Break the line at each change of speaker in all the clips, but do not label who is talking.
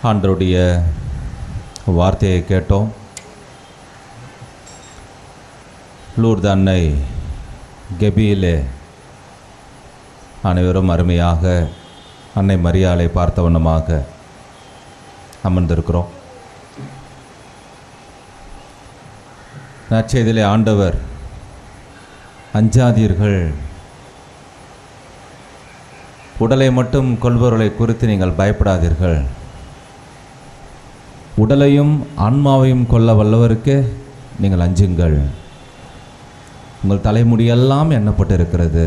ஆண்டவருடைய வார்த்தையை கேட்டோம். லூர்து அன்னை கெபியிலே அனைவரும் அருமையாக அன்னை மரியாளை பார்த்தவண்ணமாக அமர்ந்திருக்கிறோம். நற்செய்தியிலே ஆண்டவர் அஞ்சாதீர்கள், உடலை மட்டும் கொள்பவர்களை குறித்து நீங்கள் பயப்படாதீர்கள், உடலையும் ஆன்மாவையும் கொல்ல வல்லவருக்கு நீங்கள் அஞ்சுங்கள். உங்கள் தலைமுடியெல்லாம் எண்ணப்பட்டு இருக்கிறது.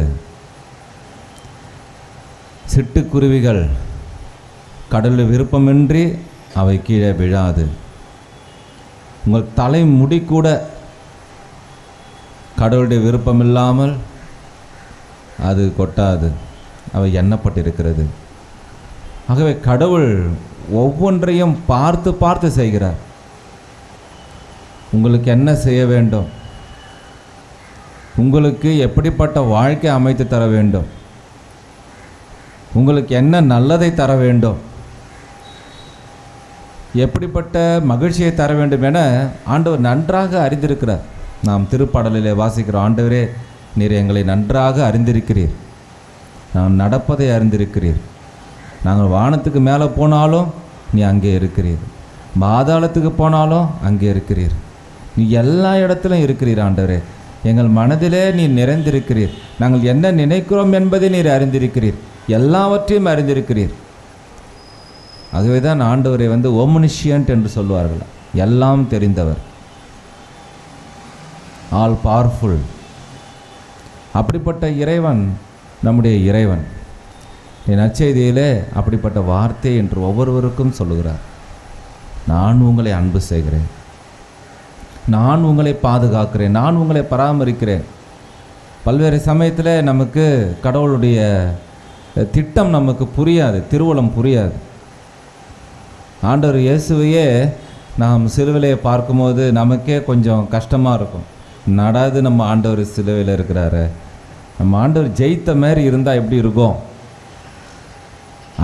சிட்டுக்குருவிகள் கடலில் விருப்பமின்றி அவை கீழே விழாது. உங்கள் தலைமுடி கூட கடவுளுடைய விருப்பமில்லாமல் அது கொட்டாது, அவை எண்ணப்பட்டிருக்கிறது. ஆகவே கடவுள் ஒவ்வொன்றையும் பார்த்து பார்த்து செய்கிறார். உங்களுக்கு என்ன செய்ய வேண்டும், உங்களுக்கு எப்படிப்பட்ட வாழ்க்கை அமைத்து தர வேண்டும், உங்களுக்கு என்ன நல்லதை தர வேண்டும், எப்படிப்பட்ட மகிழ்ச்சியை தர வேண்டும் என ஆண்டவர் நன்றாக அறிந்திருக்கிறார். நாம் திருப்பாடலிலே வாசிக்கிறோம், ஆண்டவரே நீர் எங்களை நன்றாக அறிந்திருக்கிறீர், நாம் நடப்பதை அறிந்திருக்கிறீர், நாங்கள் வானத்துக்கு மேலே போனாலும் நீ அங்கே இருக்கிறீர், பாதாளத்துக்கு போனாலும் அங்கே இருக்கிறீர், நீ எல்லா இடத்திலும் இருக்கிறீர். ஆண்டவரே எங்கள் மனதிலே நீர் நிறைந்திருக்கிறீர், நாங்கள் என்ன நினைக்கிறோம் என்பதை நீர் அறிந்திருக்கிறீர், எல்லாவற்றையும் அறிந்திருக்கிறீர். ஆகவே தான் ஆண்டவரை ஓம்னிஷியன்ட் என்று சொல்வார்கள், எல்லாம் தெரிந்தவர், ஆல் பவர்ஃபுல். அப்படிப்பட்ட இறைவன் நம்முடைய இறைவன். நற்செய்தியிலே அப்படிப்பட்ட வார்த்தை என்று ஒவ்வொருவருக்கும் சொல்லுகிறார். நான் உங்களை அன்பு செய்கிறேன், நான் உங்களை பாதுகாக்கிறேன், நான் உங்களை பராமரிக்கிறேன். பல்வேறு சமயத்தில் நமக்கு கடவுளுடைய திட்டம் நமக்கு புரியாது, திருவுளம் புரியாது. ஆண்டவர் இயேசுவையே நாம் சிலுவையிலே பார்க்கும்போது நமக்கே கொஞ்சம் கஷ்டமாக இருக்கும். நடாது நம்ம ஆண்டவர் சிலுவையில் இருக்கிறாரு, நம்ம ஆண்டவர் ஜெயித்த மாதிரி இருந்தால் எப்படி இருக்கும்?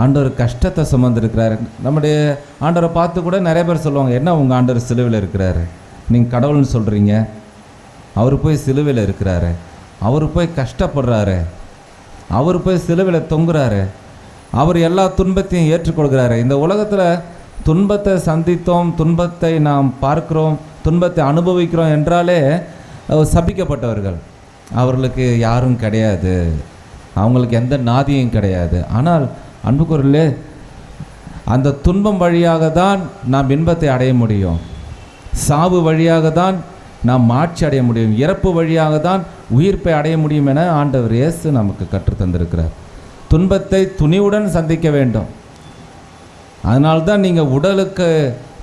ஆண்டவர் கஷ்டத்தை சுமந்துருக்கிறாரு. நம்முடைய ஆண்டவரை பார்த்து கூட நிறைய பேர் சொல்லுவாங்க, என்ன உங்கள் ஆண்டவர் சிலுவையில் இருக்கிறாரு, நீங்கள் கடவுள்னு சொல்கிறீங்க, அவர் போய் சிலுவையில் இருக்கிறாரு, அவர் போய் கஷ்டப்படுறாரு, அவர் போய் சிலுவையில் தொங்குறாரு, அவர் எல்லா துன்பத்தையும் ஏற்றுக்கொள்கிறாரு. இந்த உலகத்தில் துன்பத்தை சந்தித்தோம், துன்பத்தை நாம் பார்க்கிறோம், துன்பத்தை அனுபவிக்கிறோம் என்றாலே சபிக்கப்பட்டவர்கள், அவர்களுக்கு யாரும் கிடையாது, அவங்களுக்கு எந்த நாதியும் கிடையாது. ஆனால் அன்புக்குரியவர்களே, அந்த துன்பம் வழியாக தான் நாம் இன்பத்தை அடைய முடியும், சாவு வழியாக தான் நாம் மாட்சி அடைய முடியும், இறப்பு வழியாக தான் உயிர்ப்பை அடைய முடியும் என ஆண்டவர் இயேசு நமக்கு கற்றுத்தந்திருக்கிறார். துன்பத்தை துணிவுடன் சந்திக்க வேண்டும். அதனால்தான் நீங்கள் உடலுக்கு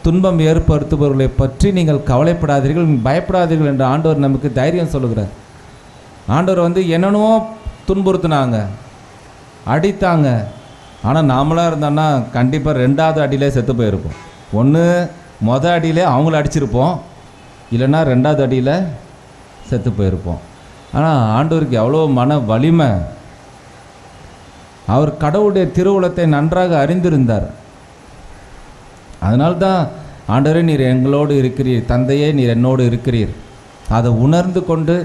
துன்பம் ஏற்படுத்துபவர்களை பற்றி நீங்கள் கவலைப்படாதீர்கள், பயப்படாதீர்கள் என்று ஆண்டவர் நமக்கு தைரியம் சொல்லுகிறார். ஆண்டவர் என்னென்னவோ துன்புறுத்தினாங்க, அடித்தாங்க. ஆனால் நாமளாக இருந்தோன்னா கண்டிப்பாக 2வது அடியிலே செத்து போயிருப்போம். ஒன்று மொதல் அடியிலே அவங்கள அடிச்சிருப்போம், இல்லைன்னா 2வது அடியில் செத்து போயிருப்போம். ஆனால் ஆண்டவருக்கு எவ்வளோ மன வலிமை. அவர் கடவுளுடைய திருவுளத்தை நன்றாக அறிந்திருந்தார். அதனால்தான் ஆண்டவரே நீர் எங்களோடு இருக்கிறீர், தந்தையே நீர் என்னோடு இருக்கிறீர், அதை உணர்ந்து கொண்டு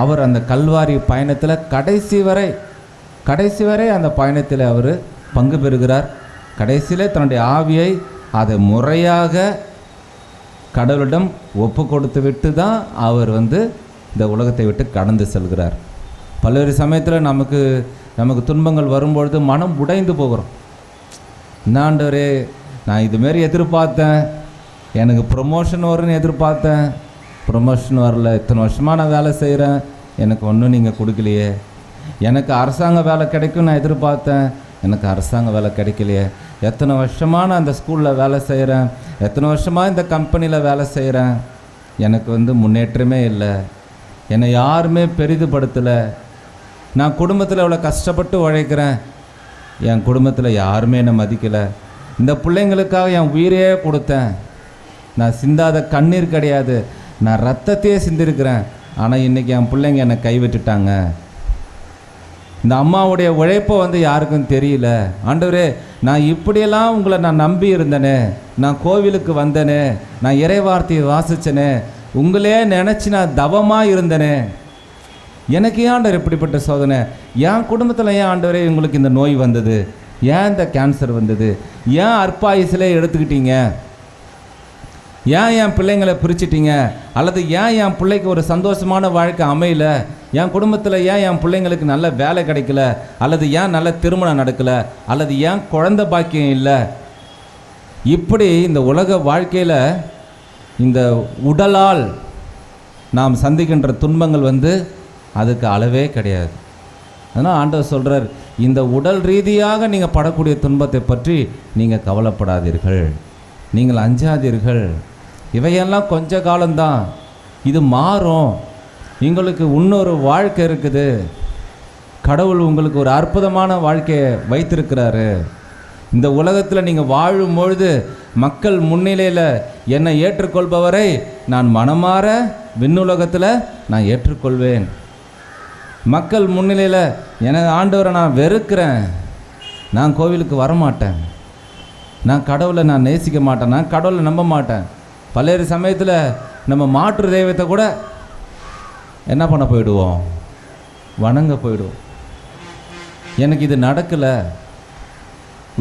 அவர் அந்த கல்வாரி பயணத்தில் கடைசி வரை அந்த பயணத்தில் அவர் பங்கு பெறுகிறார். கடைசியில் தன்னுடைய ஆவியை அதை முறையாக கடவுளிடம் ஒப்பு கொடுத்து விட்டு தான் அவர் இந்த உலகத்தை விட்டு கடந்து செல்கிறார். பல்வேறு சமயத்தில் நமக்கு துன்பங்கள் வரும்பொழுது மனம் உடைந்து போகிறோம். என்னாண்டவரே நான் இதுமாரி எதிர்பார்த்தேன், எனக்கு ப்ரொமோஷன் வரும்னு எதிர்பார்த்தேன், ப்ரொமோஷன் வரல, இத்தனை வருஷமாக நான் வேலை செய்கிறேன், எனக்கு ஒன்றும் நீங்கள் கொடுக்கலையே. எனக்கு அரசாங்க வேலை கிடைக்கும் நான் எதிர்பார்த்தேன், எனக்கு அரசாங்க வேலை கிடைக்கலையே. எத்தனை வருஷமாக நான் அந்த ஸ்கூலில் வேலை செய்கிறேன், எத்தனை வருஷமாக இந்த கம்பெனியில் வேலை செய்கிறேன், எனக்கு முன்னேற்றமே இல்லை, என்னை யாருமே பெரிதுபடுத்தலை. நான் குடும்பத்தில் இவ்வளோ கஷ்டப்பட்டு உழைக்கிறேன், என் குடும்பத்தில் யாருமே என்னை மதிக்கலை. இந்த பிள்ளைங்களுக்காக என் உயிரையே கொடுத்தேன், நான் சிந்தாத கண்ணீர் கிடையாது, நான் ரத்தத்தையே சிந்திருக்கிறேன், ஆனால் இன்றைக்கி என் பிள்ளைங்க என்னை கைவிட்டுட்டாங்க. இந்த அம்மாவுடைய உழைப்பை யாருக்கும் தெரியல. ஆண்டவரே நான் இப்படியெல்லாம் உங்களை நான் நம்பி இருந்தேனே, நான் கோவிலுக்கு வந்தேனே, நான் இறைவார்த்தையை வாசித்தேனே, உங்களே நினச்சி நான் தவமாக இருந்தேனே, எனக்கு ஏன் ஆண்டவர் இப்படிப்பட்ட சோதனை, என் குடும்பத்தில் ஏன் ஆண்டவரே உங்களுக்கு இந்த நோய் வந்தது, ஏன் இந்த கேன்சர் வந்தது, ஏன் அற்பாயுசிலே எடுத்துக்கிட்டீங்க, ஏன் என் பிள்ளைங்களை பிரிச்சிட்டீங்க, அல்லது ஏன் என் பிள்ளைக்கு ஒரு சந்தோஷமான வாழ்க்கை அமையல, என் குடும்பத்தில் ஏன் என் பிள்ளைங்களுக்கு நல்ல வேலை கிடைக்கல, அல்லது ஏன் நல்ல திருமணம் நடக்கலை, அல்லது ஏன் குழந்தை பாக்கியம் இல்லை. இப்படி இந்த உலக வாழ்க்கையில் இந்த உடலால் நாம் சந்திக்கின்ற துன்பங்கள் அதுக்கு அளவே கிடையாது. அதனால் ஆண்டவர் சொல்கிறார், இந்த உடல் ரீதியாக நீங்கள் படக்கூடிய துன்பத்தை பற்றி நீங்கள் கவலைப்படாதீர்கள், நீங்கள் அஞ்சாதீர்கள், இவையெல்லாம் கொஞ்ச காலம்தான், இது மாறும், உங்களுக்கு இன்னொரு வாழ்க்கை இருக்குது, கடவுள் உங்களுக்கு ஒரு அற்புதமான வாழ்க்கையை வைத்திருக்கிறாரு. இந்த உலகத்தில் நீங்கள் வாழும்பொழுது மக்கள் முன்னிலையில் என்னை ஏற்றுக்கொள்பவரை நான் மனமாற விண்ணுலகத்தில் நான் ஏற்றுக்கொள்வேன். மக்கள் முன்னிலையில் எனக்கு ஆண்டவரை நான் வெறுக்கிறேன், நான் கோவிலுக்கு வரமாட்டேன், நான் கடவுளை நான் நேசிக்க மாட்டேன், நான் கடவுளை நம்ப மாட்டேன். பல்வேறு சமயத்தில் நம்ம மாற்று தெய்வத்தை கூட என்ன பண்ண போயிடுவோம், வணங்க போயிடுவோம். எனக்கு இது நடக்கலை.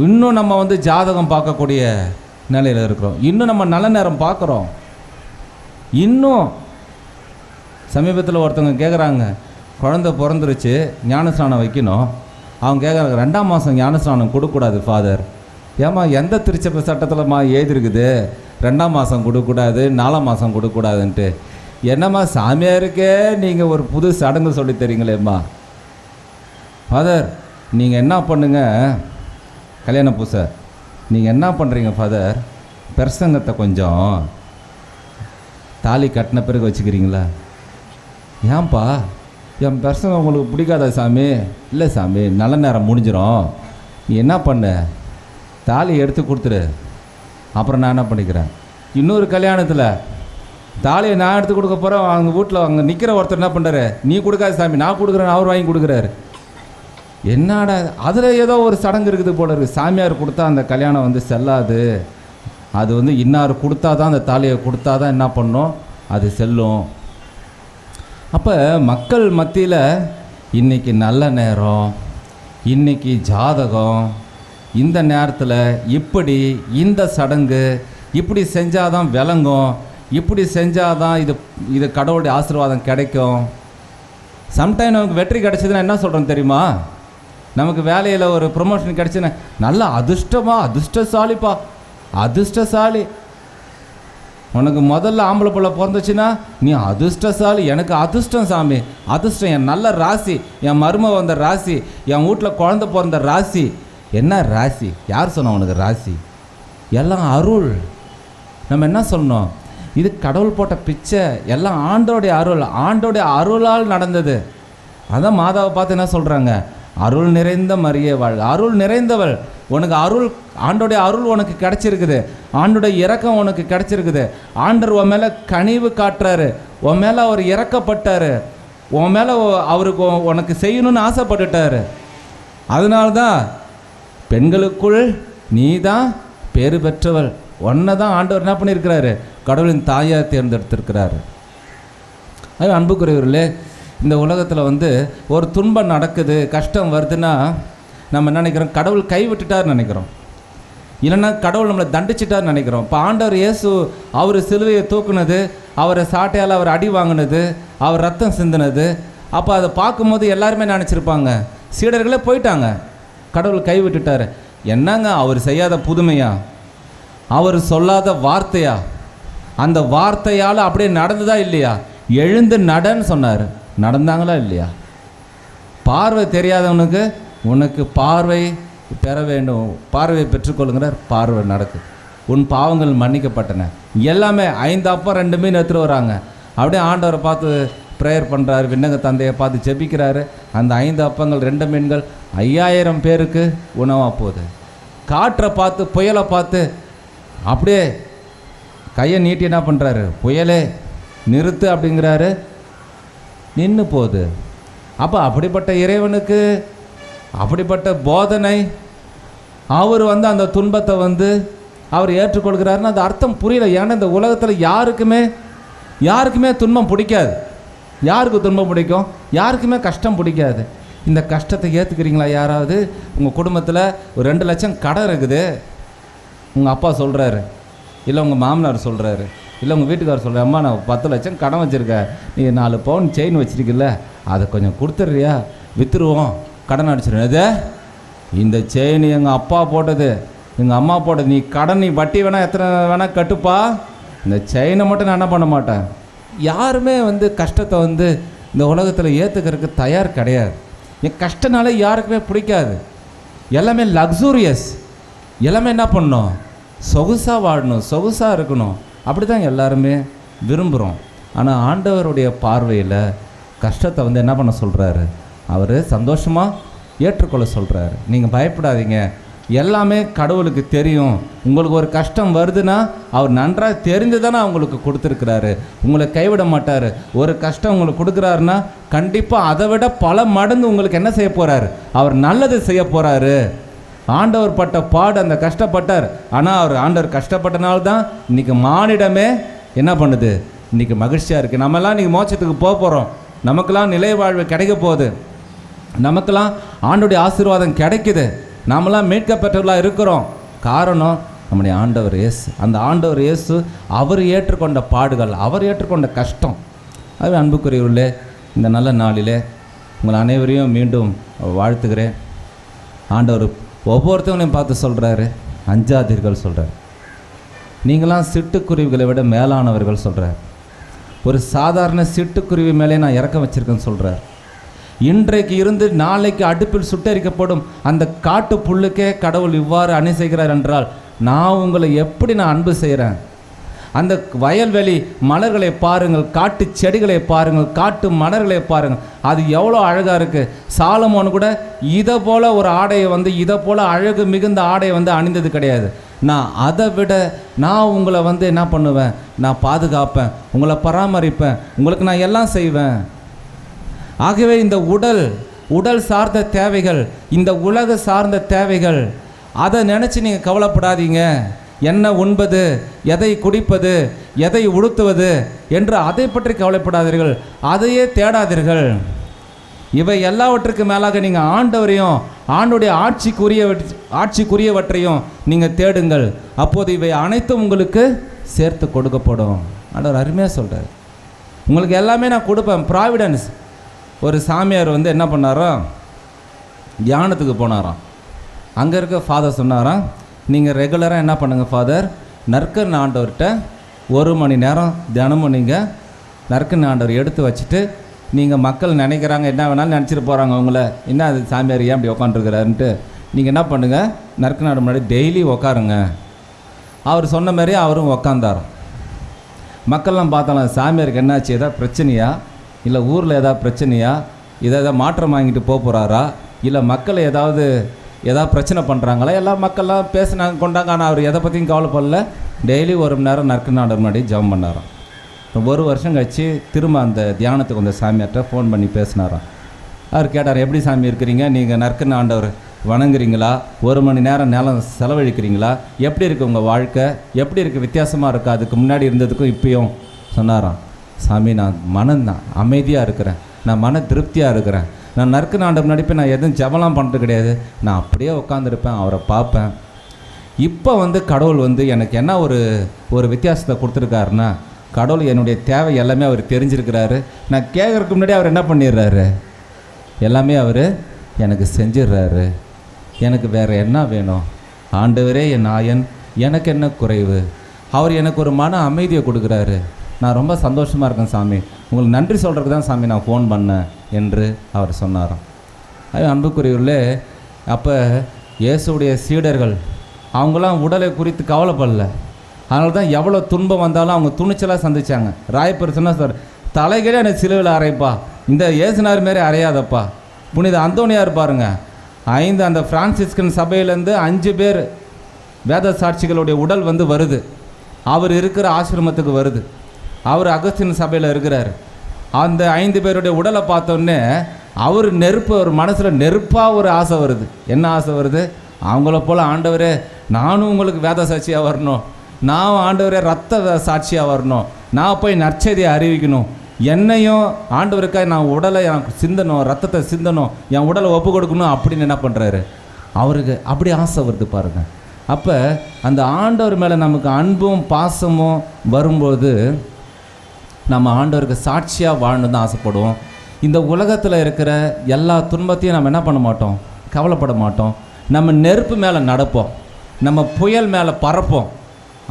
இன்னும் நம்ம ஜாதகம் பார்க்கக்கூடிய நிலையில் இருக்கிறோம், இன்னும் நம்ம நல்ல நேரம் பார்க்குறோம். இன்னும் சமீபத்தில் ஒருத்தவங்க கேட்குறாங்க, குழந்தை பிறந்துருச்சு, ஞானஸ்நானம் வைக்கணும். அவங்க கேட்குறாங்க, 2ஆம் மாதம் ஞானஸ்நானம் கொடுக்கக்கூடாது ஃபாதர். ஏம்மா எந்த திருச்சபை சட்டத்தில்மா எழுதிருக்குது 2ஆம் மாதம் கொடுக்கக்கூடாது, 4ஆம் மாதம் கொடுக்கக்கூடாதுன்ட்டு? என்னம்மா சாமியாருக்கே நீங்கள் ஒரு புது சடங்கு சொல்லி தரீங்களேம்மா. ஃபாதர் நீங்கள் என்ன பண்ணுங்க, கல்யாண பூசை நீங்கள் என்ன பண்ணுறீங்க ஃபாதர், பிரசங்கத்தை கொஞ்சம் தாலி கட்டின பிறகு வச்சுக்கிறீங்களா? ஏன்பா என் பிரசங்கம் உங்களுக்கு பிடிக்காதா சாமி? இல்லை சாமி, நல்ல நேரம் முடிஞ்சிடும், நீ என்ன பண்ண, தாலி எடுத்து கொடுத்துரு, அப்புறம் நான் என்ன பண்ணிக்கிறேன். இன்னொரு கல்யாணத்தில் தாலியை நான் எடுத்து கொடுக்க போகிறேன், அவங்க வீட்டில் அங்கே நிற்கிற ஒருத்தர் என்ன பண்ணுறாரு, நீ கொடுக்காது சாமி நான் கொடுக்குறேன்னு அவர் வாங்கி கொடுக்குறாரு. என்னடா அதில் ஏதோ ஒரு சடங்கு இருக்குது போல இருக்குது. சாமியார் கொடுத்தா அந்த கல்யாணம் செல்லாது, அது இன்னார் கொடுத்தா தான், அந்த தாலியை கொடுத்தா தான் என்ன பண்ணோம் அது செல்லும். அப்போ மக்கள் மத்தியில் இன்றைக்கி நல்ல நேரம், இன்றைக்கி ஜாதகம், இந்த நேரத்தில் இப்படி இந்த சடங்கு இப்படி செஞ்சால் தான் விளங்கும், இப்படி செஞ்சால் தான் இது கடவுளுடைய ஆசீர்வாதம் கிடைக்கும். சம்டைம் நமக்கு வெற்றி கிடைச்சதுன்னா என்ன சொல்கிறோம் தெரியுமா, நமக்கு வேலையில் ஒரு ப்ரொமோஷன் கிடைச்சுன்னா நல்ல அதிர்ஷ்டசாலிப்பா, அதிர்ஷ்டசாலி. உனக்கு முதல்ல ஆம்பளை பிள்ளை பிறந்துச்சுன்னா நீ அதிர்ஷ்டசாலி, எனக்கு அதிர்ஷ்டம் சாமி, அதிர்ஷ்டம், என் நல்ல ராசி, என் மருமக வந்த ராசி, என் வீட்டில் குழந்தை பிறந்த ராசி. என்ன ராசி? யார் சொன்ன உனக்கு ராசி? எல்லாம் அருள். நம்ம என்ன சொல்லணும், இது கடவுள் போட்ட பிச்சை, எல்லாம் ஆண்டோடைய அருள், ஆண்டோடைய அருளால் நடந்தது. அதான் மாதாவை பார்த்து என்ன சொல்கிறாங்க, அருள் நிறைந்த மரியே வாழ், அருள் நிறைந்தவள், உனக்கு அருள், ஆண்டோடைய அருள் உனக்கு கிடச்சிருக்குது, ஆண்டோடைய இரக்கம் உனக்கு கிடச்சிருக்குது. ஆண்டர் உன் மேலே கனிவு காட்டுறாரு, உன் மேலே அவர் இறக்கப்பட்டார், உன் மேலே அவருக்கு உனக்கு செய்யணும்னு ஆசைப்பட்டுட்டார். அதனால்தான் பெண்களுக்குள் நீ தான் பேறு பெற்றவள், ஒன்றை தான் ஆண்டவர் என்ன பண்ணியிருக்கிறாரு, கடவுளின் தாயாக தேர்ந்தெடுத்திருக்கிறாரு. அது அன்புக்குரியவர்களே, இந்த உலகத்தில் ஒரு துன்பம் நடக்குது, கஷ்டம் வருதுன்னா நம்ம நினைக்கிறோம் கடவுள் கைவிட்டுட்டார்னு நினைக்கிறோம், இல்லைன்னா கடவுள் நம்மளை தண்டிச்சிட்டார்னு நினைக்கிறோம். இப்போ ஆண்டவர் இயேசு அவர் சிலுவையை தூக்குனது, அவரை சாட்டையால் அவர் அடி வாங்கினது, அவர் ரத்தம் சிந்தினது, அப்போ அதை பார்க்கும்போது எல்லாருமே நினச்சிருப்பாங்க, சீடர்களே போயிட்டாங்க, கடவுள் கைவிட்டுட்டார். என்னங்க அவர் செய்யாத புதுமையா, அவர் சொல்லாத வார்த்தையா, அந்த வார்த்தையால் அப்படியே நடந்ததா இல்லையா? எழுந்து நடன்னு சொன்னார், நடந்தாங்களா இல்லையா? பார்வை தெரியாதவனுக்கு உனக்கு பார்வை பெற வேண்டும், பார்வையை பெற்றுக்கொள்ளுங்கிறார், பார்வை நடக்குது, உன் பாவங்கள் மன்னிக்கப்பட்டன. எல்லாமே 5 அப்பம் 2 மீன் எடுத்துகிட்டு வராங்க. அப்படியே ஆண்டவரை பார்த்து ப்ரேயர் பண்ணுறாரு, விண்ணக தந்தையை பார்த்து ஜெபிக்கிறாரு. அந்த 5 அப்பங்கள் 2 மீன்கள் 5000 பேருக்கு உணவாக போகுது. காற்றை பார்த்து, புயலை பார்த்து அப்படியே கையை நீட்டி என்ன பண்ணுறாரு, புயலே நிறுத்து அப்படிங்கிறாரு, நின்று போகுது. அப்போ அப்படிப்பட்ட இறைவனுக்கு அப்படிப்பட்ட போதனை அவர் வந்து அந்த துன்பத்தை வந்து அவர் ஏற்றுக்கொள்கிறாருன்னு அது அர்த்தம் புரியல. ஏன்னா இந்த உலகத்தில் யாருக்குமே துன்பம் பிடிக்காது. யாருக்கு துன்பம் பிடிக்கும்? யாருக்குமே கஷ்டம் பிடிக்காது. இந்த கஷ்டத்தை ஏற்றுக்கிறீங்களா யாராவது? உங்கள் குடும்பத்தில் ஒரு 2 லட்சம் கடன் இருக்குது, உங்கள் அப்பா சொல்கிறாரு, இல்லை உங்கள் மாமனார் சொல்கிறாரு, இல்லை உங்கள் வீட்டுக்காரர் சொல்கிறார், அம்மா நான் 10 லட்சம் கடன் வச்சுருக்கேன், நீ 4 பவுன் செயின் வச்சுருக்கில்ல, அதை கொஞ்சம் கொடுத்துட்றியா, விற்றுருவோம், கடன் அடிச்சிருது. இந்த செயின் எங்கள் அப்பா போட்டது, எங்கள் அம்மா போட்டது, நீ வட்டி வேணால் எத்தனை வேணால் கட்டுப்பா, இந்த செயினை மட்டும் நான் என்ன பண்ண மாட்டேன். யாருமே வந்து கஷ்டத்தை வந்து இந்த உலகத்தில் ஏற்றுக்கிறதுக்கு தயார் கிடையாது. என் கஷ்டனால யாருக்குமே பிடிக்காது. எல்லாமே லக்ஸூரியஸ், எல்லாமே என்ன பண்ணணும், சொகுசாக வாழணும், சொகுசாக இருக்கணும், அப்படி தான் எல்லாருமே விரும்புகிறோம். ஆனால் ஆண்டவருடைய பார்வையில் கஷ்டத்தை வந்து என்ன பண்ண சொல்கிறாரு, அவர் சந்தோஷமாக ஏற்றுக்கொள்ள சொல்கிறாரு. நீங்கள் பயப்படாதீங்க, எல்லாமே கடவுளுக்கு தெரியும். உங்களுக்கு ஒரு கஷ்டம் வருதுன்னா அவர் நன்றாக தெரிந்து தானே உங்களுக்கு கொடுத்துருக்கிறாரு, உங்களை கைவிட மாட்டார். ஒரு கஷ்டம் உங்களுக்கு கொடுக்குறாருன்னா கண்டிப்பாக அதை விட பல மடங்கு உங்களுக்கு என்ன செய்ய போகிறாரு, அவர் நல்லது செய்ய போகிறாரு. ஆண்டவர் பட்ட பாடு, அந்த கஷ்டப்பட்டார். ஆனால் ஆண்டவர் கஷ்டப்பட்டனால தான் இன்றைக்கி மானிடமே என்ன பண்ணுது, இன்றைக்கி மகிழ்ச்சியாக இருக்குது. நம்மெல்லாம் இன்றைக்கி மோட்சத்துக்கு போக போகிறோம், நமக்கெல்லாம் நிலை வாழ்வு கிடைக்க போகுது, நமக்கெல்லாம் ஆண்டோடைய ஆசீர்வாதம் கிடைக்குது, நாமெல்லாம் மீட்கப்பட்டவர்களாக இருக்கிறோம். காரணம் நம்முடைய ஆண்டவர் இயேசு. அந்த ஆண்டவர் இயேசு அவர் ஏற்றுக்கொண்ட பாடுகள், அவர் ஏற்றுக்கொண்ட கஷ்டம். அது அன்புக்குரியவர்களே, இந்த நல்ல நாளிலே உங்கள் அனைவரையும் மீண்டும் வாழ்த்துகிறேன். ஆண்டவர் ஒவ்வொருத்தவங்களையும் பார்த்து சொல்கிறாரு, அஞ்சாதீர்கள் சொல்கிறார். நீங்களாம் சிட்டுக்குருவிகளை விட மேலானவர்கள் சொல்கிறார். ஒரு சாதாரண சிட்டுக்குருவி மேலே நான் இறக்கம் வச்சுருக்கேன்னு சொல்கிறார். இன்றைக்கு இருந்து நாளைக்கு அடுப்பில் சுட்டரிக்கப்படும் அந்த காட்டு புல்லுக்கே கடவுள் இவ்வாறு அணி செய்கிறார் என்றால் நான் உங்களை எப்படி நான் அன்பு செய்கிறேன். அந்த வயல்வெளி மலர்களை பாருங்கள், காட்டு செடிகளை பாருங்கள், காட்டு மலர்களை பாருங்கள், அது எவ்வளோ அழகாக இருக்குது. சாலமோன் கூட இதை போல் ஒரு ஆடையை வந்து, இதை போல் அழகு மிகுந்த ஆடையை வந்து அணிந்தது கிடையாது. நான் அதை விட நான் உங்களை வந்து என்ன பண்ணுவேன், நான் பாதுகாப்பேன், உங்களை பராமரிப்பேன், உங்களுக்கு நான் எல்லாம் செய்வேன். ஆகவே இந்த உடல் சார்ந்த தேவைகள், இந்த உலக சார்ந்த தேவைகள், அதை நினச்சி நீங்கள் கவலைப்படாதீங்க. என்ன உண்பது, எதை குடிப்பது, எதை உடுத்துவது என்று அதை பற்றி கவலைப்படாதீர்கள், அதையே தேடாதீர்கள். இவை எல்லாவற்றுக்கு மேலாக நீங்கள் ஆண்டவரையும் ஆண்டுடைய ஆட்சிக்குரியவற்றையும் நீங்கள் தேடுங்கள், அப்போது இவை அனைத்தும் உங்களுக்கு சேர்த்து கொடுக்கப்படும். ஆண்டவர் அருமையாக சொல்கிறார், உங்களுக்கு எல்லாமே நான் கொடுப்பேன். ப்ராவிடன்ஸ். ஒரு சாமியார் வந்து என்ன பண்ணாராம், தியானத்துக்கு போனாராம். அங்கே இருக்க ஃபாதர் சொன்னாராம், நீங்கள் ரெகுலராக என்ன பண்ணுங்கள் ஃபாதர், நற்கன் ஆண்டவர்கிட்ட 1 மணி நேரம் தினமும் நீங்கள் நற்கன் ஆண்டவர் எடுத்து வச்சுட்டு, நீங்கள் மக்கள் நினைக்கிறாங்க என்ன வேணாலும் நினச்சிட்டு போகிறாங்க உங்களை, என்ன அது சாமியார் ஏன் அப்படி உட்காந்துருக்கிறாருன்ட்டு, நீங்கள் என்ன பண்ணுங்கள், நற்கன் ஆண்டவர் முன்னாடி டெய்லி உட்காருங்க. அவர் சொன்ன மாதிரி அவரும் உக்காந்தாராம். மக்கள்லாம் பார்த்தாலும் சாமியாருக்கு என்னாச்சு, ஏதாவது பிரச்சனையா, இல்லை ஊரில் ஏதாவது பிரச்சனையா, ஏதாவது மாற்றம் வாங்கிட்டு போகிறாரா, இல்லை மக்களை ஏதாவது பிரச்சனை பண்ணுறாங்களா, எல்லா மக்கள்லாம் பேசினாங்க கொண்டாங்க. ஆனால் அவர் எதை பற்றியும் கவலைப்படல. டெய்லி 1 மணி நேரம் நற்கன் ஆண்டவர் முன்னாடி ஜெபம் பண்ணாராம். 1 வருஷம் கழிச்சு திரும்ப அந்த தியானத்துக்கு வந்த சாமியார்கிட்ட ஃபோன் பண்ணி பேசினாராம். அவர் கேட்டார், எப்படி சாமி இருக்கிறீங்க, நீங்கள் நற்கன் ஆண்டவர் வணங்குறீங்களா, 1 மணி நேரம் நேரம் செலவழிக்கிறீங்களா, எப்படி இருக்குது உங்கள் வாழ்க்கை, எப்படி இருக்குது, வித்தியாசமாக இருக்கா அதுக்கு முன்னாடி இருந்ததுக்கும் இப்பயும்? சொன்னாராம், சாமி நான் அமைதியாக இருக்கிறேன், நான் மன திருப்தியாக இருக்கிறேன், நான் நற்கன் ஆண்டவர் முன்னாடி போய் நான் எதுவும் ஜெபம்லாம் பண்ணுறது கிடையாது, நான் அப்படியே உட்காந்துருப்பேன், அவரை பார்ப்பேன். இப்போ வந்து கடவுள் வந்து எனக்கு என்ன ஒரு வித்தியாசத்தை கொடுத்துருக்காருன்னா, கடவுள் என்னுடைய தேவை எல்லாமே அவர் தெரிஞ்சிருக்கிறாரு. நான் கேட்குறதுக்கு முன்னாடி அவர் என்ன பண்ணிடுறாரு, எல்லாமே அவர் எனக்கு செஞ்சிடுறாரு. எனக்கு வேறு என்ன வேணும், ஆண்டவரே என் நாயன், எனக்கு என்ன குறைவு, அவர் எனக்கு ஒரு மன அமைதியை கொடுக்குறாரு. நான் ரொம்ப சந்தோஷமாக இருக்கேன் சாமி, உங்களுக்கு நன்றி சொல்கிறதுக்கு தான் சாமி நான் ஃபோன் பண்ணேன் என்று அவர் சொன்னாராம். அது அன்புக்குரியவர்களே, அப்போ இயேசுடைய சீடர்கள் அவங்களாம் உடலை குறித்து கவலைப்படல. அதனால தான் எவ்வளோ துன்பம் வந்தாலும் அவங்க துணிச்சலாக சந்திச்சாங்க. ராயப்பர் சொன்னால் சார், தலைகளே எனக்கு சிலுவையில் அரைப்பா, இந்த இயேசுனார் மாரி அரையாதப்பா. புனித அந்தோனியார் பாருங்கள், 5 அந்த பிரான்சிஸ்கன் சபையிலேருந்து 5 பேர் வேத சாட்சிகளுடைய உடல் வந்து வருது, அவர் இருக்கிற ஆசிரமத்துக்கு வருது. அவர் அகஸ்தின் சபையில் இருக்கிறார். அந்த 5 பேருடைய உடலை பார்த்தோன்னே அவர் நெருப்பு, ஒரு மனசில் நெருப்பாக ஒரு ஆசை வருது. என்ன ஆசை வருது, அவங்கள போல் ஆண்டவரே நானும் உங்களுக்கு வேத சாட்சியாக வரணும், நான் ஆண்டவரே ரத்த சாட்சியாக வரணும், நான் போய் நற்செய்தியை அறிவிக்கணும், என்னையும் ஆண்டவருக்காக நான் உடலை எனக்கு சிந்தணும், ரத்தத்தை சிந்தணும், என் உடலை ஒப்பு கொடுக்கணும் அப்படின்னு என்ன பண்ணுறாரு? அவருக்கு அப்படி ஆசை வருது பாருங்கள். அப்போ அந்த ஆண்டவர் மேலே நமக்கு அன்பும் பாசமும் வரும்போது நம்ம ஆண்டவருக்கு சாட்சியாக வாழணும் தான் ஆசைப்படுவோம். இந்த உலகத்தில் இருக்கிற எல்லா துன்பத்தையும் நம்ம என்ன பண்ண மாட்டோம்? கவலைப்பட மாட்டோம். நம்ம நெருப்பு மேலே நடப்போம், நம்ம புயல் மேலே பறப்போம்,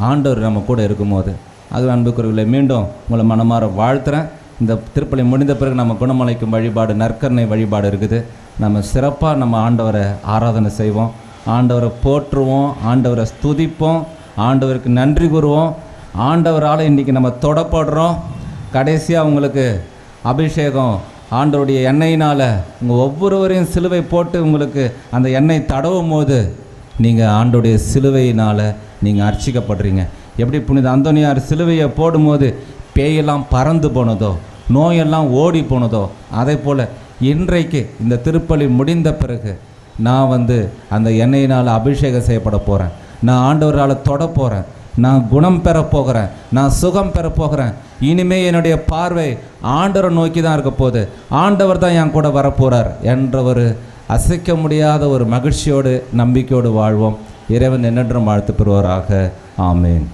ஆண்டவர் நம்ம கூட இருக்கும்போது. அது அன்புக்குரியவர்களே, மீண்டும் உங்களை மனமாற வாழ்த்துறேன். இந்த திருப்பலி முடிந்த பிறகு நம்ம குணமளிக்கும் வழிபாடு, நற்கருணை வழிபாடு இருக்குது. நம்ம சிறப்பாக நம்ம ஆண்டவரை ஆராதனை செய்வோம், ஆண்டவரை போற்றுவோம், ஆண்டவரை ஸ்துதிப்போம், ஆண்டவருக்கு நன்றி கூறுவோம். ஆண்டவரால் இன்றைக்கி நம்ம தொடப்படுறோம். கடைசியாக உங்களுக்கு அபிஷேகம் ஆண்டவருடைய எண்ணெயினால் உங்கள் ஒவ்வொருவரையும் சிலுவை போட்டு உங்களுக்கு அந்த எண்ணெய் தடவும் போது நீங்கள் ஆண்டவருடைய சிலுவையினால் நீங்கள் அர்ச்சிக்கப்படுறீங்க. எப்படி புனித அந்தோனியார் சிலுவையை போடும்போது பேயெல்லாம் பறந்து போனதோ, நோயெல்லாம் ஓடி போனதோ, அதே போல் இன்றைக்கு இந்த திருப்பலி முடிந்த பிறகு நான் அந்த எண்ணெயினால் அபிஷேகம் செய்யப்பட போகிறேன், நான் ஆண்டவரால் தொட போகிறேன், நான் குணம் பெற போகிறேன், நான் சுகம் பெற போகிறேன். இனிமேல் என்னுடைய பார்வை ஆண்டவரை நோக்கி தான் இருக்க போகுது, ஆண்டவர் தான் என் கூட வரப்போகிறார் என்ற ஒரு அசைக்க முடியாத ஒரு மகிழ்ச்சியோடு நம்பிக்கையோடு வாழ்வோம். இறைவன் என்னென்றும் வாழ்த்து பெறுவாராக. ஆமேன்.